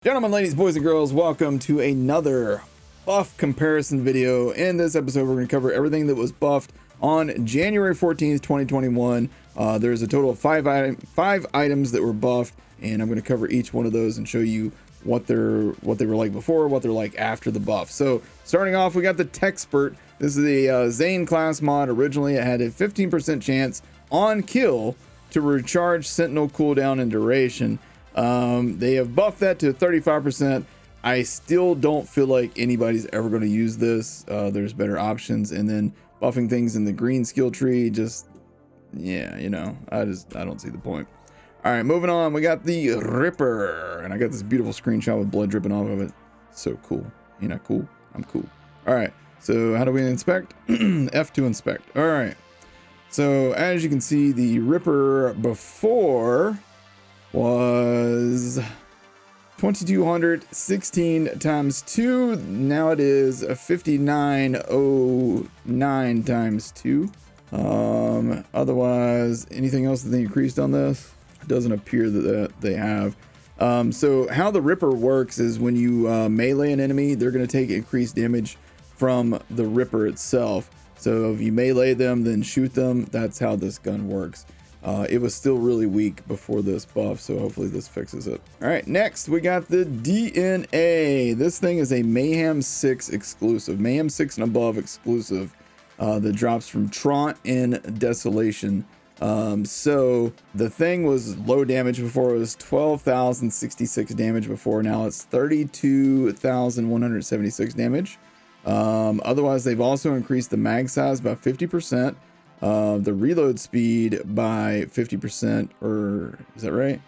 Gentlemen, ladies, boys, and girls, welcome to another buff comparison video. In this episode, we're going to cover everything that was buffed on January 14th, 2021. There's a total of five items that were buffed, and I'm going to cover each one of those and show you what they were like before, what they're like after the buff. So starting off, we got the Techspert. This is the Zane class mod. Originally, it had a 15% chance on kill to recharge Sentinel cooldown and duration. They have buffed that to 35%. I still don't feel like anybody's ever going to use this. There's better options, and then buffing things in the green skill tree, just, yeah, you know, I don't see the point. All right, moving on, we got the Ripper, and I got this beautiful screenshot with blood dripping off of it. So cool. Ain't that cool? I'm cool. All right, so how do we inspect? F to inspect. All right, so as you can see, the Ripper before was 2216 times 2. Now it is 5909 times 2. Otherwise, anything else that they increased on this? It doesn't appear that they have. So how the Ripper works is when you melee an enemy, they're going to take increased damage from the Ripper itself. So if you melee them, then shoot them. That's how this gun works. It was still really weak before this buff, so hopefully this fixes it. All right, next we got the D.N.A. This thing is a Mayhem 6 exclusive, Mayhem 6 and above exclusive, that drops from Trant in Desolation. So the thing was low damage before. It was 12,066 damage before. Now it's 32,176 damage. Otherwise, they've also increased the mag size by 50%. The reload speed by 50%, or is that right?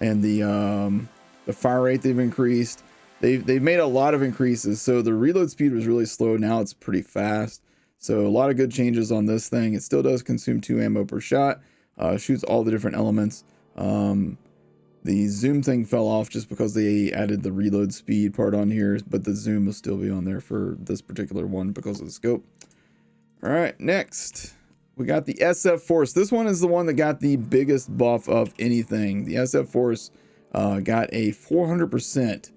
And the fire rate they've increased. They've made a lot of increases. So the reload speed was really slow. Now it's pretty fast. So a lot of good changes on this thing. It still does consume 2 ammo per shot. Shoots all the different elements. The zoom thing fell off just because they added the reload speed part on here, but the zoom will still be on there for this particular one because of the scope. All right, next. We got the SF Force. This one is the one that got the biggest buff of anything. The SF Force got a 400%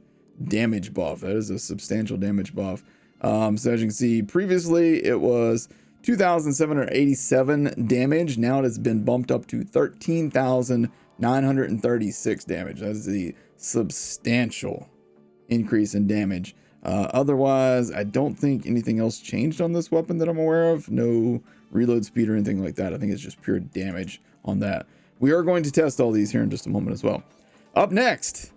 damage buff. That is a substantial damage buff. So as you can see, previously it was 2,787 damage. Now it has been bumped up to 13,936 damage. That is a substantial increase in damage. Otherwise, I don't think anything else changed on this weapon that I'm aware of. No reload speed or anything like that. I think it's just pure damage on that. We are going to test all these here in just a moment as well. Up next,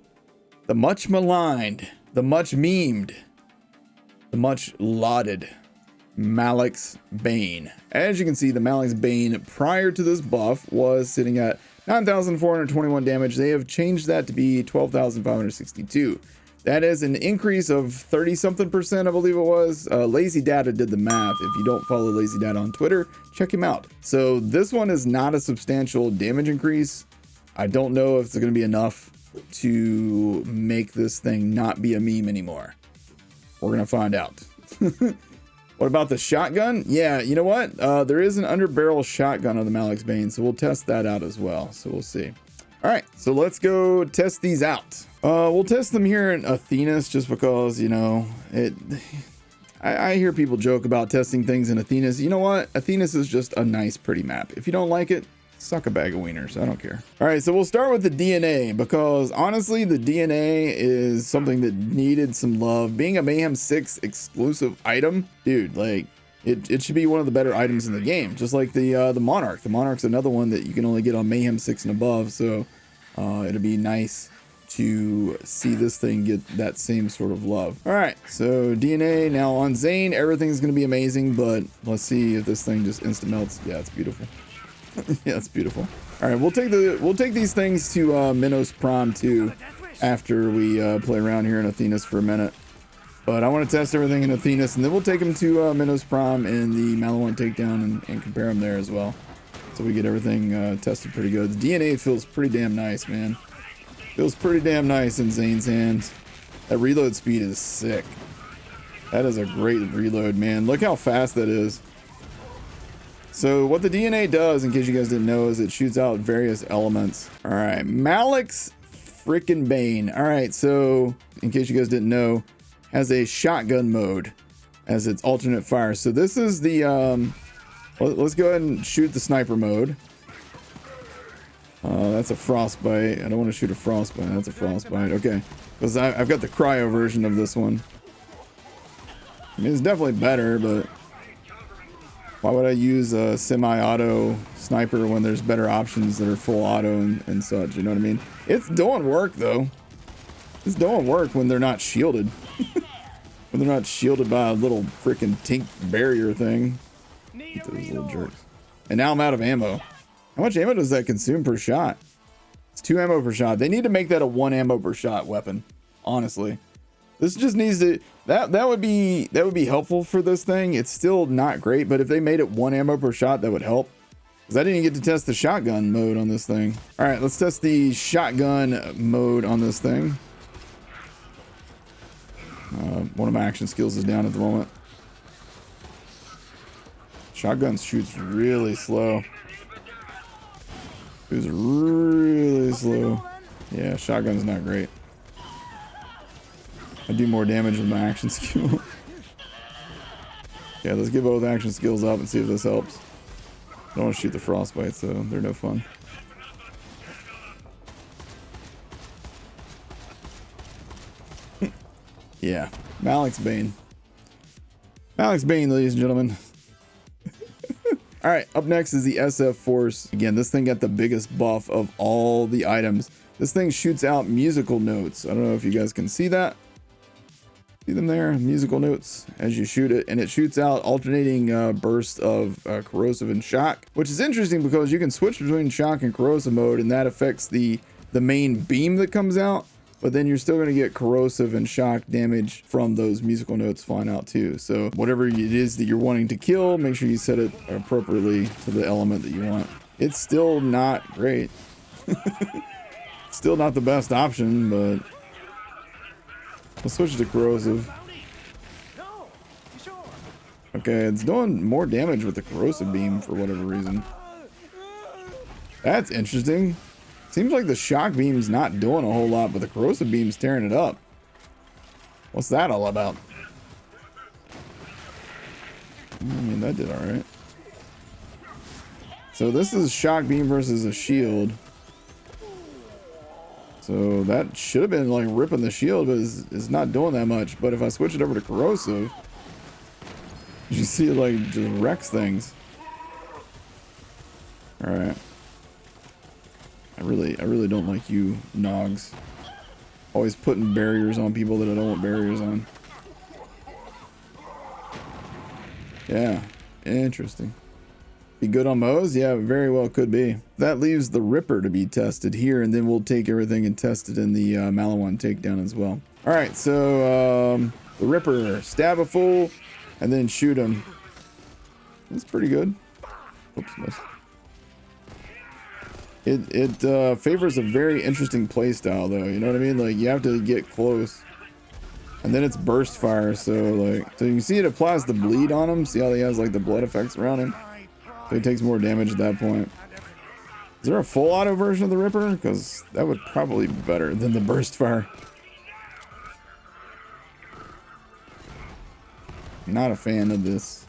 the much maligned, the much memed, the much lauded MALAK'S BANE. As you can see, the MALAK'S BANE prior to this buff was sitting at 9,421 damage. They have changed that to be 12,562. That is an increase of 30-something%, I believe it was. Lazy Data did the math. If you don't follow Lazy Data on Twitter, check him out. So this one is not a substantial damage increase. I don't know if it's going to be enough to make this thing not be a meme anymore. We're going to find out. What about the shotgun? Yeah, you know what? There is an underbarrel shotgun on the MALAK'S BANE, so we'll test that out as well. So we'll see. All right, so let's go test these out. We'll test them here in Athenas just because, you know, I hear people joke about testing things in Athenas. You know what? Athenas is just a nice, pretty map. If you don't like it, suck a bag of wieners. I don't care. All right, so we'll start with the D.N.A. because honestly, the D.N.A. is something that needed some love. Being a Mayhem 6 exclusive item, dude, like it should be one of the better items in the game. Just like the Monarch. The Monarch's another one that you can only get on Mayhem 6 and above. So it'll be nice to see this thing get that same sort of love. All right, so D.N.A. now on Zane, everything's gonna be amazing, but let's see if this thing just instant melts. Yeah, it's beautiful. Yeah, it's beautiful. All right, we'll take these things to Minos Prom too after we play around here in Athenas for a minute. But I want to test everything in Athenas, and then we'll take them to Minos Prom and the Maliwan Takedown and compare them there as well. So we get everything tested pretty good. The D.N.A. feels pretty damn nice, man. Feels pretty damn nice in Zane's hands. That reload speed is sick. That is a great reload, man. Look how fast that is. So what the D.N.A. does, in case you guys didn't know, is it shoots out various elements. All right, MALAK'S frickin' Bane. All right, so in case you guys didn't know, has a shotgun mode as its alternate fire. So this is the, let's go ahead and shoot the sniper mode. That's a frostbite. I don't want to shoot a frostbite. That's a frostbite. Okay, because I've got the cryo version of this one. I mean, it's definitely better, but why would I use a semi-auto sniper when there's better options that are full auto and such? You know what I mean? It's doing work though. It's doing work when they're not shielded. When they're not shielded by a little freaking tink barrier thing. Get those little jerks. And now I'm out of ammo. How much ammo does that consume per shot? It's 2 ammo per shot. They need to make that a 1 ammo per shot weapon. Honestly, this just needs to. That would be helpful for this thing. It's still not great, but if they made it 1 ammo per shot, that would help. Because I didn't get to test the shotgun mode on this thing. All right, let's test the shotgun mode on this thing. One of my action skills is down at the moment. Shotgun shoots really slow. It was really slow. Yeah, shotgun's not great. I do more damage with my action skill. Yeah, let's get both action skills up and see if this helps. I don't want to shoot the frostbites though. They're no fun. Yeah, Malak's Bane. Malak's Bane, ladies and gentlemen. All right, up next is the SF Force. Again, this thing got the biggest buff of all the items. This thing shoots out musical notes. I don't know if you guys can see that. See them there? Musical notes as you shoot it. And it shoots out alternating bursts of corrosive and shock, which is interesting because you can switch between shock and corrosive mode, and that affects the main beam that comes out. But then you're still going to get corrosive and shock damage from those musical notes flying out too. So whatever it is that you're wanting to kill, make sure you set it appropriately to the element that you want. It's still not great. Still not the best option, but I'll switch to corrosive. Okay, it's doing more damage with the corrosive beam for whatever reason. That's interesting. Seems like the shock beam's not doing a whole lot, but the corrosive beam's tearing it up. What's that all about? I mean, that did all right. So this is shock beam versus a shield. So that should have been like ripping the shield, but it's not doing that much. But if I switch it over to corrosive, you see it like just wrecks things. All right. I really don't like you nogs. Always putting barriers on people that I don't want barriers on. Yeah, interesting. Be good on Mo's? Yeah, very well could be. That leaves the Ripper to be tested here, and then we'll take everything and test it in the Maliwan Takedown as well. All right, so the Ripper, stab a fool, and then shoot him. That's pretty good. Oops, missed. It favors a very interesting playstyle though, you know what I mean? Like you have to get close, and then it's burst fire. So you can see it applies the bleed on him. See how he has like the blood effects around him? So he takes more damage at that point. Is there a full auto version of the Ripper? Because that would probably be better than the burst fire. Not a fan of this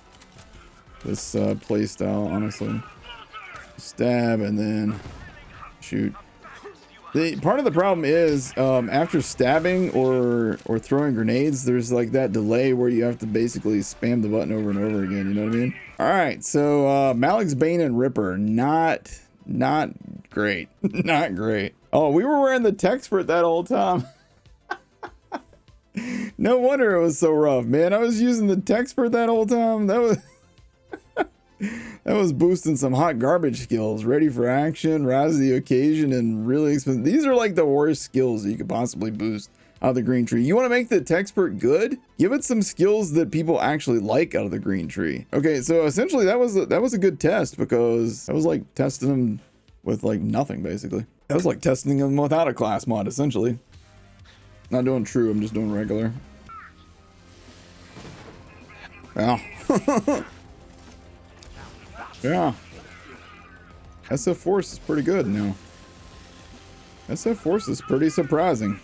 playstyle, honestly. Stab and then shoot. Part of the problem is after stabbing or throwing grenades, there's like that delay where you have to basically spam the button over and over again. You know what I mean? All right, so Malak's Bane and Ripper, not great. Not great. Oh, we were wearing the Techspert that whole time. No wonder it was so rough, man. I was using the Techspert that whole time. That was boosting some hot garbage skills. Ready for action, rise to the occasion, and really expensive. These are like the worst skills that you could possibly boost out of the green tree. You want to make the Techspert good? Give it some skills that people actually like out of the green tree. Okay, so essentially that was a good test, because I was like testing them with like nothing basically. That was like testing them without a class mod essentially. Not doing true, I'm just doing regular. Yeah. Yeah. SF Force is pretty good now. SF Force is pretty surprising.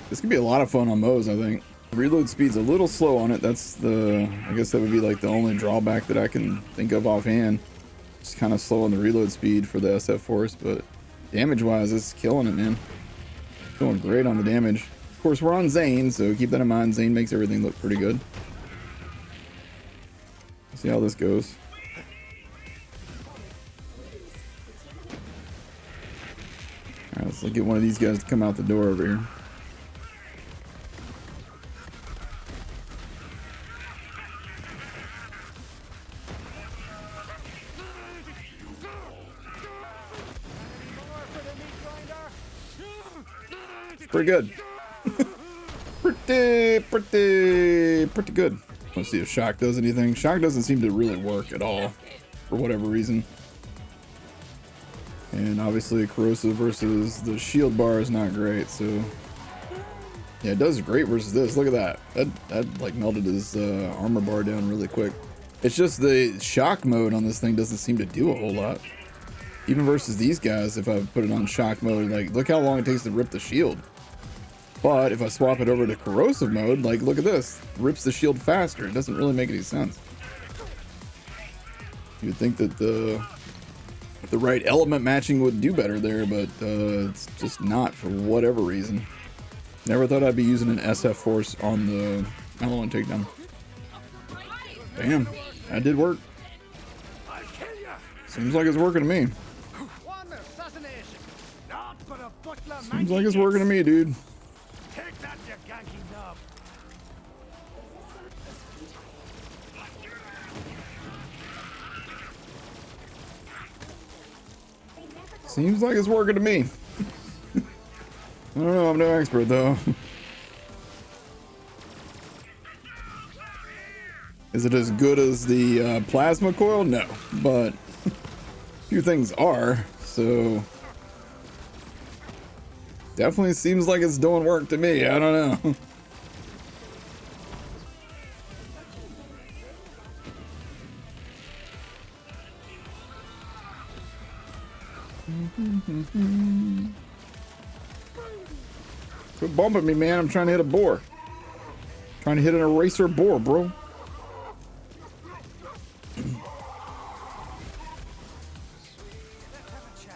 This could be a lot of fun on Mo's, I think. Reload speed's a little slow on it. That's the, I guess that would be like the only drawback that I can think of offhand. Just kind of slow on the reload speed for the SF Force, but damage-wise, it's killing it, man. Doing great on the damage. Of course, we're on Zane, so keep that in mind. Zane makes everything look pretty good. Let's see how this goes. All right, let's get one of these guys to come out the door over here. Pretty good. pretty good. Let's see if shock does anything. Shock doesn't seem to really work at all for whatever reason. And obviously corrosive versus the shield bar is not great, so yeah, it does great versus this. Look at that. That like melted his armor bar down really quick. It's just the shock mode on this thing doesn't seem to do a whole lot. Even versus these guys, if I put it on shock mode, like look how long it takes to rip the shield. But if I swap it over to corrosive mode, like look at this, rips the shield faster. It doesn't really make any sense. You'd think that the right element matching would do better there, but it's just not for whatever reason. Never thought I'd be using an SF Force on the Maliwan Takedown. Damn, that did work. Seems like it's working to me. Seems like it's working to me, dude. Seems like it's working to me. I don't know, I'm no expert though. Is it as good as the plasma coil? No, but a few things are, so definitely seems like it's doing work to me. I don't know. Quit bumping me, man. I'm trying to hit a boar. Trying to hit an eraser boar, bro.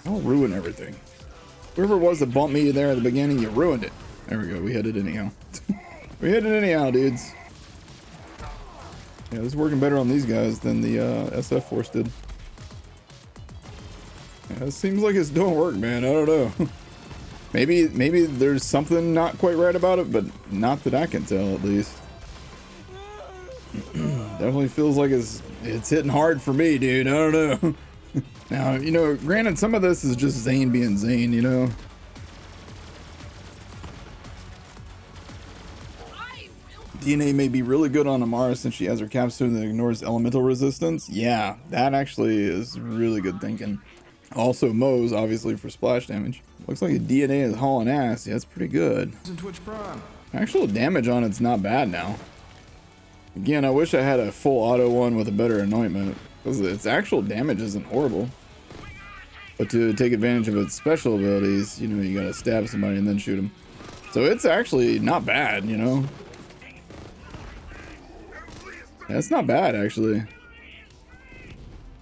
I'll ruin everything. Whoever it was that bumped me there at the beginning, you ruined it. There we go. We hit it anyhow. We hit it anyhow, dudes. Yeah, this is working better on these guys than the SF Force did. Yeah, it seems like it's doing work, man. I don't know. Maybe there's something not quite right about it, but not that I can tell, at least. Definitely feels like it's hitting hard for me, dude. I don't know. Now, you know, granted, some of this is just Zane being Zane, you know. D.N.A may be really good on Amara since she has her capstone that ignores elemental resistance. Yeah, that actually is really good thinking. Also, Mo's obviously for splash damage. Looks like a D.N.A is hauling ass. Yeah, that's pretty good. Actual damage on it's not bad now. Again, I wish I had a full auto one with a better anointment, because its actual damage isn't horrible. But to take advantage of its special abilities, you know, you gotta stab somebody and then shoot them. So it's actually not bad, you know. That's not bad, actually.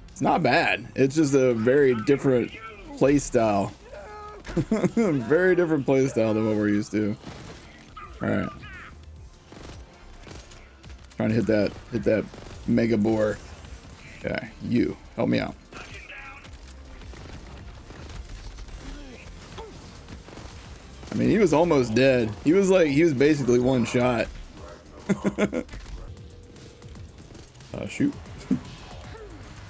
It's not bad. It's just a very different play style. Very different play style than what we're used to. All right. Trying to hit that mega boar. Okay, you help me out. I mean, he was almost dead. He was basically one shot. Shoot. All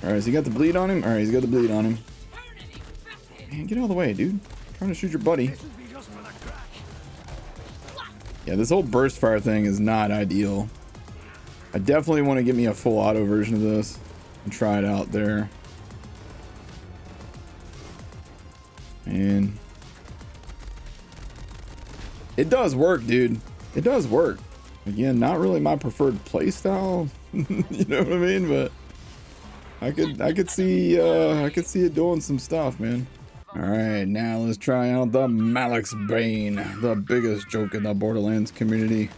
right, has he got the bleed on him? All right, he's got the bleed on him. Man, get out of the way, dude. I'm trying to shoot your buddy. Yeah, this whole burst fire thing is not ideal. I definitely want to get me a full auto version of this and try it out there. And it does work, dude. It does work. Again, not really my preferred play style. You know what I mean? But I could see it doing some stuff, man. All right, now let's try out the MALAK'S BANE, the biggest joke in the Borderlands community.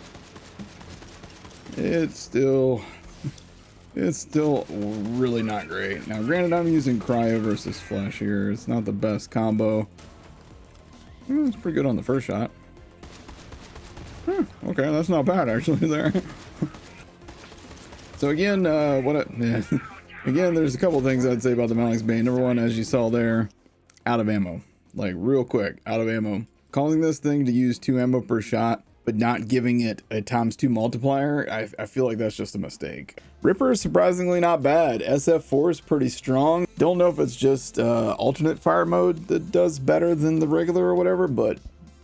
It's still really not great. Now, granted, I'm using cryo versus flesh here. It's not the best combo. It's pretty good on the first shot. Okay, that's not bad actually there. So again, again, there's a couple things I'd say about the MALAK'S BANE. Number one, as you saw there, out of ammo. Like real quick, out of ammo. Causing this thing to use 2 ammo per shot, but not giving it a ×2 multiplier, I feel like that's just a mistake. Ripper is surprisingly not bad. SF4 is pretty strong. Don't know if it's just alternate fire mode that does better than the regular or whatever, but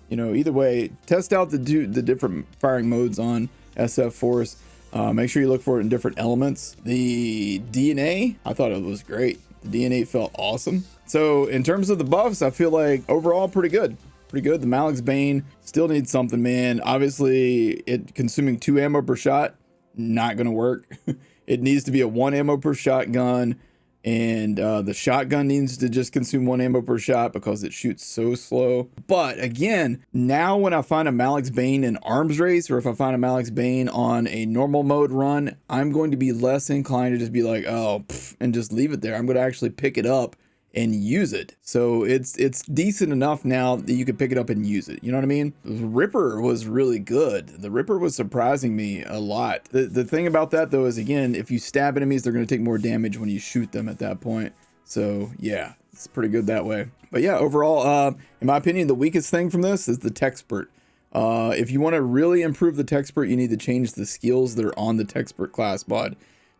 you know, either way, test out the different firing modes on SF4s. Make sure you look for it in different elements. The D.N.A, I thought it was great. The D.N.A felt awesome. So in terms of the buffs, I feel like overall pretty good. Pretty good. The MALAK'S BANE still needs something, man. Obviously, it consuming 2 ammo per shot, not gonna work. It needs to be a 1 ammo per shot gun, and the shotgun needs to just consume 1 ammo per shot because it shoots so slow. But again, now when I find a MALAK'S BANE in arms race, or if I find a MALAK'S BANE on a normal mode run, I'm going to be less inclined to just be like, oh, pff, and just leave it there. I'm going to actually pick it up and use it. So it's decent enough now that you can pick it up and use it. You know what I mean? The Ripper was really good. The Ripper was surprising me a lot. The thing about that though is, again, if you stab enemies, they're going to take more damage when you shoot them at that point. So yeah, it's pretty good that way. But yeah, overall, in my opinion, the weakest thing from this is the Techspert. If you want to really improve the Techspert, you need to change the skills that are on the Techspert class mod.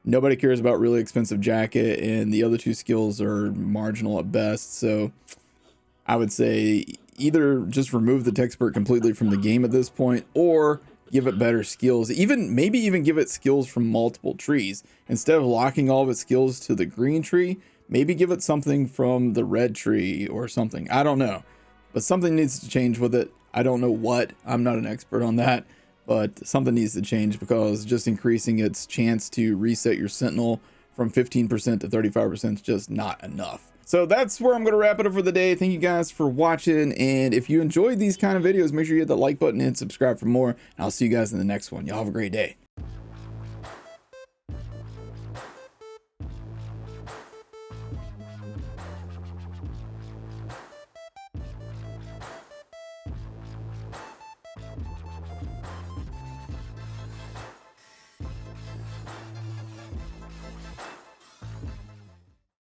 Nobody cares about really expensive jacket, and the other 2 skills are marginal at best. So I would say either just remove the Techspert completely from the game at this point, or give it better skills. Maybe even give it skills from multiple trees. Instead of locking all of its skills to the green tree, maybe give it something from the red tree or something. I don't know, but something needs to change with it. I don't know what. I'm not an expert on that. But something needs to change, because just increasing its chance to reset your sentinel from 15% to 35% is just not enough. So that's where I'm going to wrap it up for the day. Thank you guys for watching. And if you enjoyed these kind of videos, make sure you hit the like button and subscribe for more. And I'll see you guys in the next one. Y'all have a great day.